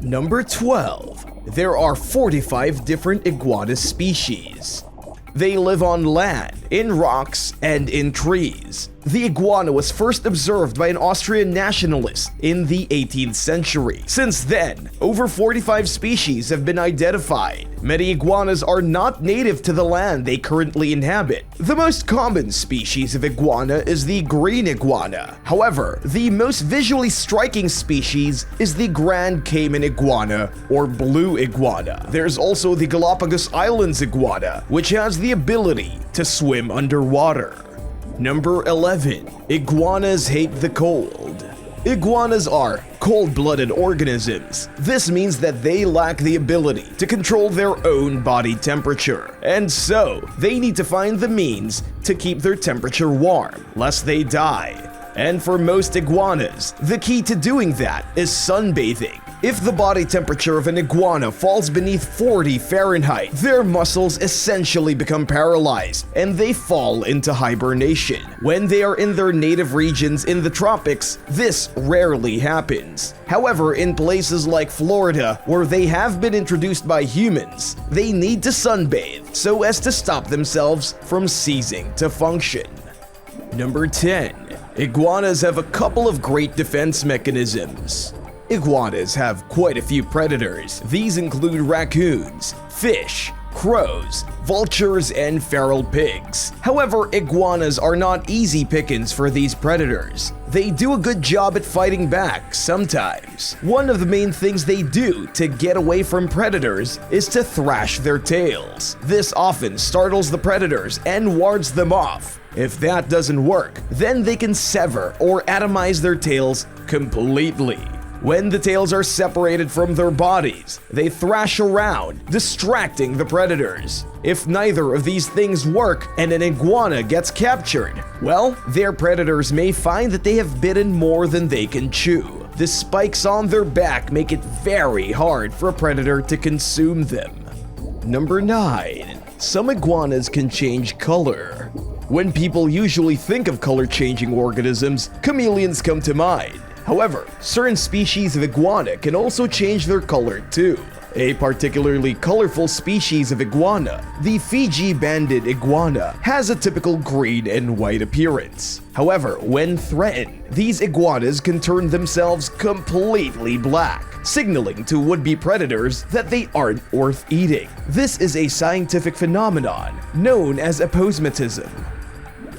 Number 12. There are 45 different iguana species. They live on land, in rocks, and in trees. The iguana was first observed by an Austrian nationalist in the 18th century. Since then, over 45 species have been identified. Many iguanas are not native to the land they currently inhabit. The most common species of iguana is the green iguana. However, the most visually striking species is the Grand Cayman iguana or blue iguana. There's also the Galapagos Islands iguana, which has the ability to swim underwater. Number 11. Iguanas hate the cold. Iguanas are cold-blooded organisms. This means that they lack the ability to control their own body temperature, and so they need to find the means to keep their temperature warm, lest they die. And for most iguanas, the key to doing that is sunbathing. If the body temperature of an iguana falls beneath 40 Fahrenheit, their muscles essentially become paralyzed and they fall into hibernation. When they are in their native regions in the tropics, this rarely happens. However, in places like Florida, where they have been introduced by humans, they need to sunbathe so as to stop themselves from ceasing to function. Number 10. Iguanas have a couple of great defense mechanisms. Iguanas have quite a few predators. These include raccoons, fish, crows, vultures, and feral pigs. However, iguanas are not easy pickings for these predators. They do a good job at fighting back sometimes. One of the main things they do to get away from predators is to thrash their tails. This often startles the predators and wards them off. If that doesn't work, then they can sever or atomize their tails completely. When the tails are separated from their bodies, they thrash around, distracting the predators. If neither of these things work and an iguana gets captured, well, their predators may find that they have bitten more than they can chew. The spikes on their back make it very hard for a predator to consume them. Number 9. Some iguanas can change color. When people usually think of color-changing organisms, chameleons come to mind. However, certain species of iguana can also change their color too. A particularly colorful species of iguana, the Fiji banded iguana, has a typical green and white appearance. However, when threatened, these iguanas can turn themselves completely black, signaling to would-be predators that they aren't worth eating. This is a scientific phenomenon known as aposematism.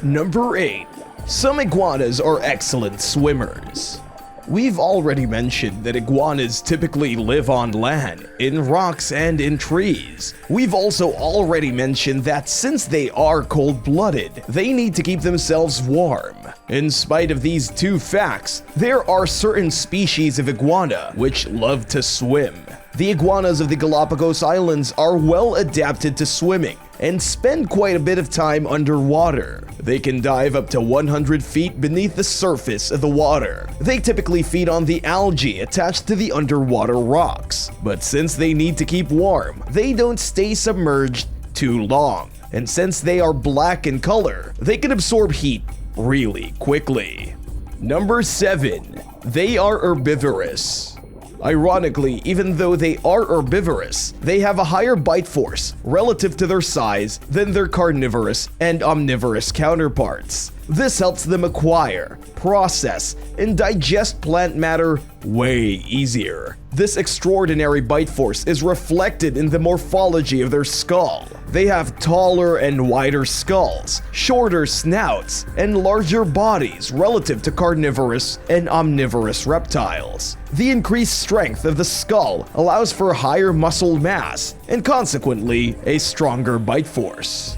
Number 8. Some iguanas are excellent swimmers. We've already mentioned that iguanas typically live on land, in rocks, and in trees. We've also already mentioned that since they are cold-blooded, they need to keep themselves warm. In spite of these two facts, there are certain species of iguana which love to swim. The iguanas of the Galapagos Islands are well adapted to swimming and spend quite a bit of time underwater. They can dive up to 100 feet beneath the surface of the water. They typically feed on the algae attached to the underwater rocks, but since they need to keep warm, they don't stay submerged too long. And since they are black in color, they can absorb heat really quickly. Number 7. They are herbivorous. Ironically, even though they are herbivorous, they have a higher bite force relative to their size than their carnivorous and omnivorous counterparts. This helps them acquire, process, and digest plant matter way easier. This extraordinary bite force is reflected in the morphology of their skull. They have taller and wider skulls, shorter snouts, and larger bodies relative to carnivorous and omnivorous reptiles. The increased strength of the skull allows for higher muscle mass and consequently a stronger bite force.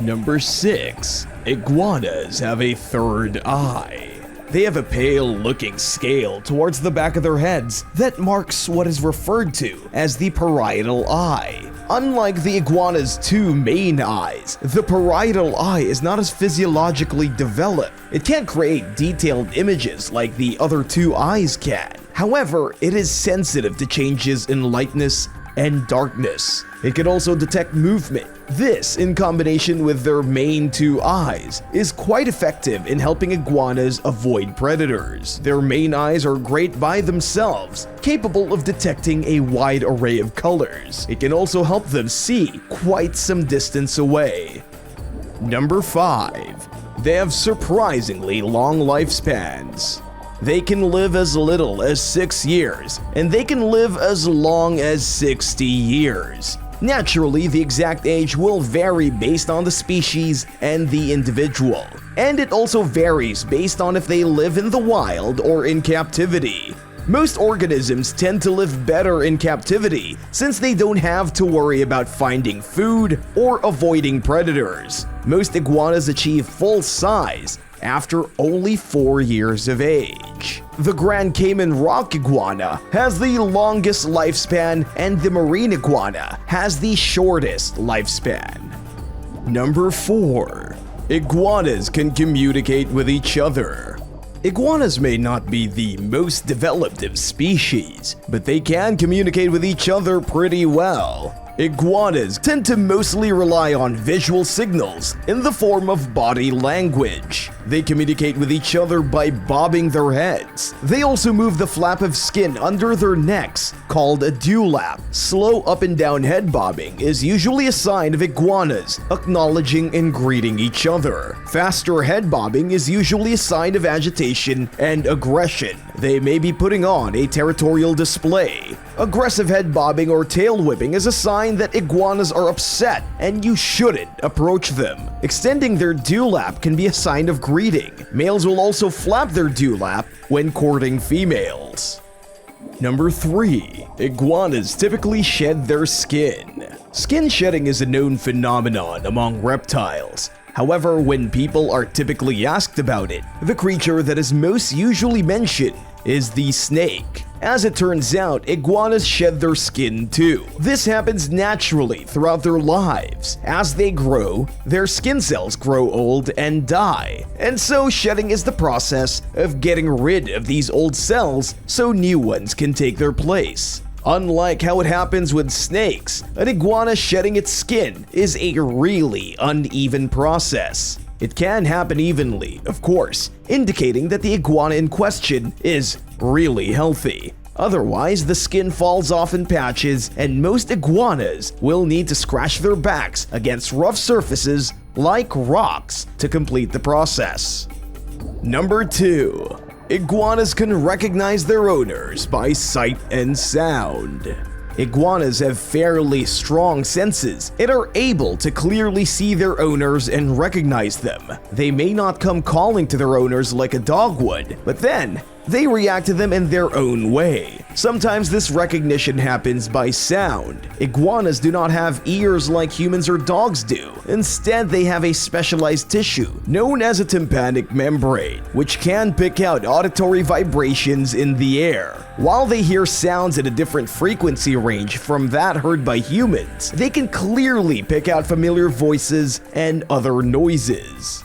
Number 6. Iguanas have a third eye. They have a pale-looking scale towards the back of their heads that marks what is referred to as the parietal eye. Unlike the iguana's two main eyes, the parietal eye is not as physiologically developed. It can't create detailed images like the other two eyes can. However, it is sensitive to changes in lightness and darkness. It can also detect movement. This, in combination with their main two eyes, is quite effective in helping iguanas avoid predators. Their main eyes are great by themselves, capable of detecting a wide array of colors. It can also help them see quite some distance away. Number 5. They have surprisingly long lifespans. They can live as little as 6 years, and they can live as long as 60 years. Naturally, the exact age will vary based on the species and the individual, and it also varies based on if they live in the wild or in captivity. Most organisms tend to live better in captivity since they don't have to worry about finding food or avoiding predators. Most iguanas achieve full size after only 4 years of age. The Grand Cayman rock iguana has the longest lifespan, and the marine iguana has the shortest lifespan. Number 4. Iguanas can communicate with each other. Iguanas may not be the most developed of species, but they can communicate with each other pretty well. Iguanas tend to mostly rely on visual signals in the form of body language. They communicate with each other by bobbing their heads. They also move the flap of skin under their necks, called a dewlap. Slow up and down head bobbing is usually a sign of iguanas acknowledging and greeting each other. Faster head bobbing is usually a sign of agitation and aggression. They may be putting on a territorial display. Aggressive head bobbing or tail whipping is a sign that iguanas are upset and you shouldn't approach them. Extending their dewlap can be a sign of greeting. Males will also flap their dewlap when courting females. Number 3. Iguanas typically shed their skin. Skin shedding is a known phenomenon among reptiles. However, when people are typically asked about it, the creature that is most usually mentioned is the snake. As it turns out, iguanas shed their skin too. This happens naturally throughout their lives. As they grow, their skin cells grow old and die. And so shedding is the process of getting rid of these old cells so new ones can take their place. Unlike how it happens with snakes, an iguana shedding its skin is a really uneven process. It can happen evenly, of course, indicating that the iguana in question is really healthy. Otherwise, the skin falls off in patches, and most iguanas will need to scratch their backs against rough surfaces like rocks to complete the process. Number 2. Iguanas can recognize their owners by sight and sound. Iguanas have fairly strong senses and are able to clearly see their owners and recognize them. They may not come calling to their owners like a dog would, but then they react to them in their own way. Sometimes this recognition happens by sound. Iguanas do not have ears like humans or dogs do. Instead, they have a specialized tissue known as a tympanic membrane, which can pick out auditory vibrations in the air. While they hear sounds at a different frequency range from that heard by humans, they can clearly pick out familiar voices and other noises.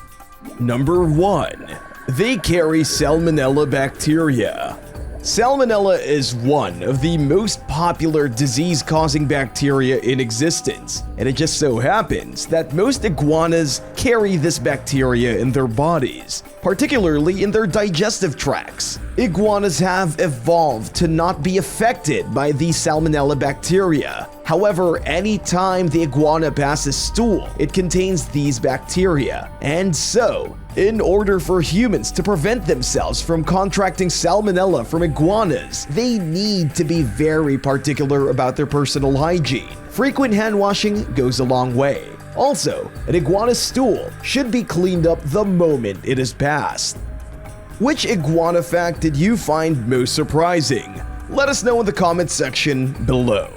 Number 1. They carry Salmonella bacteria. Salmonella is one of the most popular disease-causing bacteria in existence, and it just so happens that most iguanas carry this bacteria in their bodies, particularly in their digestive tracts. Iguanas have evolved to not be affected by the Salmonella bacteria. However, anytime the iguana passes stool, it contains these bacteria, and so, in order for humans to prevent themselves from contracting salmonella from iguanas, they need to be very particular about their personal hygiene. Frequent hand washing goes a long way. Also, an iguana stool should be cleaned up the moment it is passed. Which iguana fact did you find most surprising? Let us know in the comments section below.